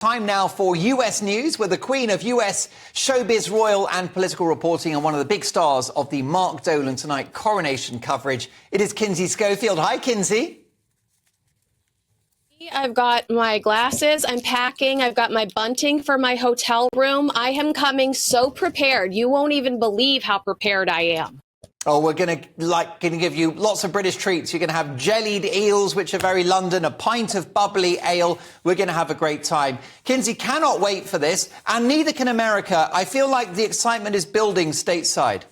Time now for US News with the Queen of US showbiz, royal and political reporting and one of the big stars of the Mark Dolan Tonight coronation coverage. It is Kinsey Schofield. Hi, Kinsey. I've got my glasses, I'm packing, I've got my bunting for my hotel room. I am coming so prepared. You won't even believe how prepared I am. Oh, we're going to give you lots of British treats. You're going to have jellied eels, which are very London, a pint of bubbly ale. We're going to have a great time. Kinsey cannot wait for this, and neither can America. I feel like the excitement is building stateside.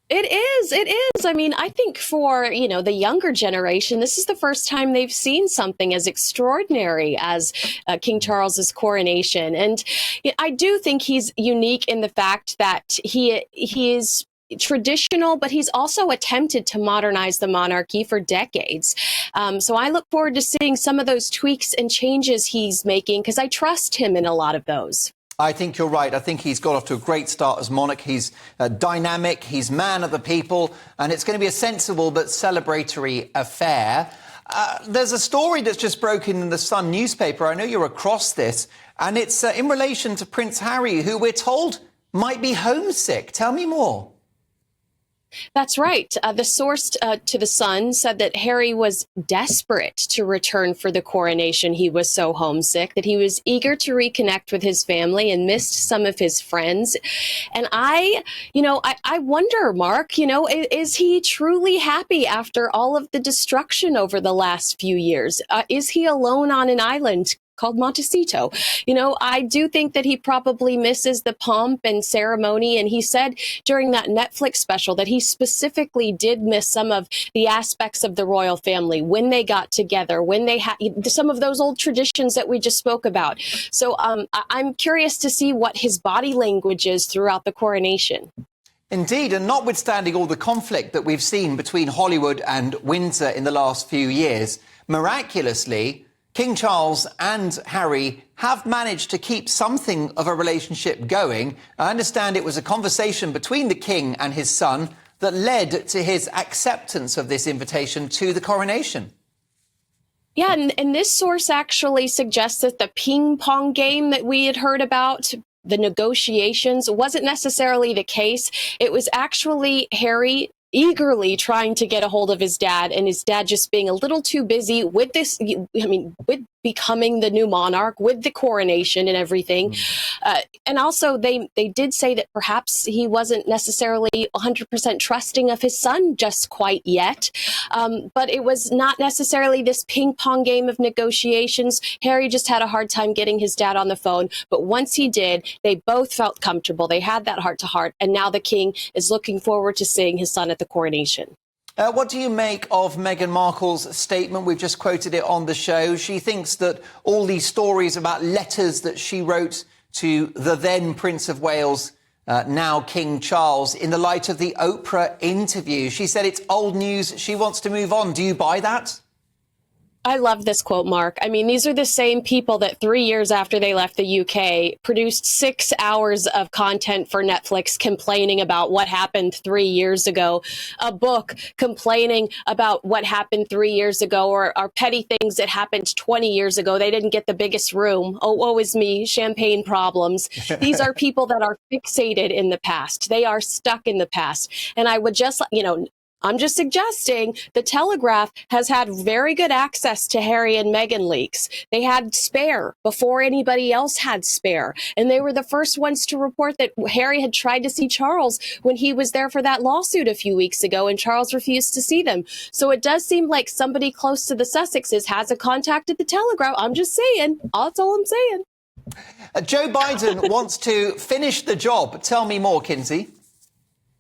It is. I mean, I think for, the younger generation, this is the first time they've seen something as extraordinary as King Charles's coronation. And I do think he's unique in the fact that he is traditional, but he's also attempted to modernize the monarchy for decades. So I look forward to seeing some of those tweaks and changes he's making, because I trust him in a lot of those. I think you're right. I think he's got off to a great start as monarch. He's dynamic, he's man of the people, and it's going to be a sensible but celebratory affair. There's a story that's just broken in the Sun newspaper. I know you're across this, and it's in relation to Prince Harry, who we're told might be homesick. Tell me more. That's right. The source to The Sun said that Harry was desperate to return for the coronation. He was so homesick that he was eager to reconnect with his family and missed some of his friends. And I wonder, Mark, is he truly happy after all of the destruction over the last few years? Is he alone on an island called Montecito? I do think that he probably misses the pomp and ceremony. And he said during that Netflix special that he specifically did miss some of the aspects of the royal family when they got together, when they had some of those old traditions that we just spoke about. So I'm curious to see what his body language is throughout the coronation. Indeed, and notwithstanding all the conflict that we've seen between Hollywood and Windsor in the last few years, miraculously, King Charles and Harry have managed to keep something of a relationship going. I understand it was a conversation between the King and his son that led to his acceptance of this invitation to the coronation. Yeah, and this source actually suggests that the ping pong game that we had heard about, the negotiations, wasn't necessarily the case. It was actually Harry eagerly trying to get a hold of his dad, and his dad just being a little too busy with this, with becoming the new monarch, with the coronation and everything. And also they did say that perhaps he wasn't necessarily 100% trusting of his son just quite yet. But it was not necessarily this ping pong game of negotiations. Harry just had a hard time getting his dad on the phone. But once he did, they both felt comfortable. They had that heart to heart. And now the king is looking forward to seeing his son at the coronation. What do you make of Meghan Markle's statement? We've just quoted it on the show. She thinks that all these stories about letters that she wrote to the then Prince of Wales, now King Charles, in the light of the Oprah interview, she said it's old news. She wants to move on. Do you buy that? I love this quote, Mark. I mean, these are the same people that 3 years after they left the UK produced 6 hours of content for Netflix complaining about what happened 3 years ago, a book complaining about what happened 3 years ago, or petty things that happened 20 years ago. They didn't get the biggest room. Oh, woe is me, champagne problems. These are people that are fixated in the past. They are stuck in the past. And I would just, I'm just suggesting the Telegraph has had very good access to Harry and Meghan leaks. They had Spare before anybody else had Spare. And they were the first ones to report that Harry had tried to see Charles when he was there for that lawsuit a few weeks ago, and Charles refused to see them. So it does seem like somebody close to the Sussexes has a contact at the Telegraph. I'm just saying. That's all I'm saying. Joe Biden wants to finish the job. Tell me more, Kinsey.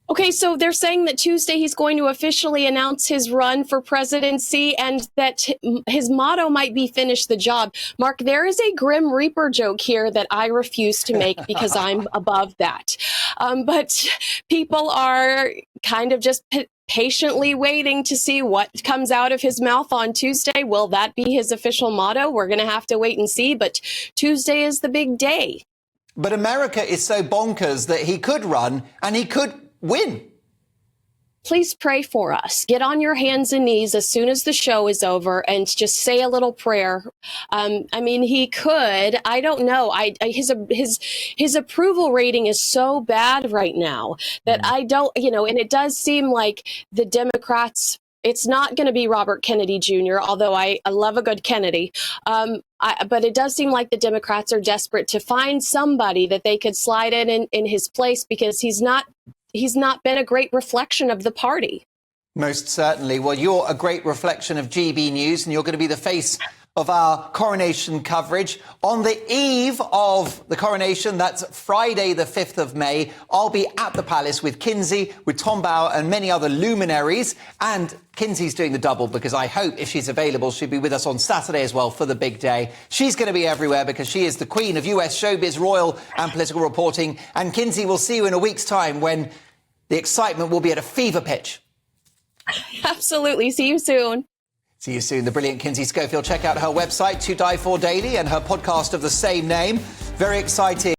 Okay, so they're saying that Tuesday he's going to officially announce his run for presidency, and that his motto might be finish the job. Mark, there is a Grim Reaper joke here that I refuse to make because I'm above that. But people are kind of just patiently waiting to see what comes out of his mouth on Tuesday. Will that be his official motto? We're going to have to wait and see, but Tuesday is the big day. But America is so bonkers that he could run and he could win. please pray for us. Get on your hands and knees as soon as the show is over and just say a little prayer. I mean, he could. I don't know. His approval rating is so bad right now that I don't, and it does seem like the Democrats. It's not going to be Robert Kennedy Jr., although I love a good Kennedy. But it does seem like the Democrats are desperate to find somebody that they could slide in his place, because he's not been a great reflection of the party. Most certainly. Well, you're a great reflection of GB News, and you're going to be the face of our coronation coverage. On the eve of the coronation, that's Friday, the 5th of May, I'll be at the palace with Kinsey, with Tom Bauer and many other luminaries. And Kinsey's doing the double, because I hope, if she's available, she'll be with us on Saturday as well for the big day. She's going to be everywhere because she is the queen of US showbiz, royal and political reporting. And Kinsey, we'll see you in a week's time when the excitement will be at a fever pitch. Absolutely. See you soon. See you soon. The brilliant Kinsey Schofield. Check out her website, To Die For Daily, and her podcast of the same name. Very exciting.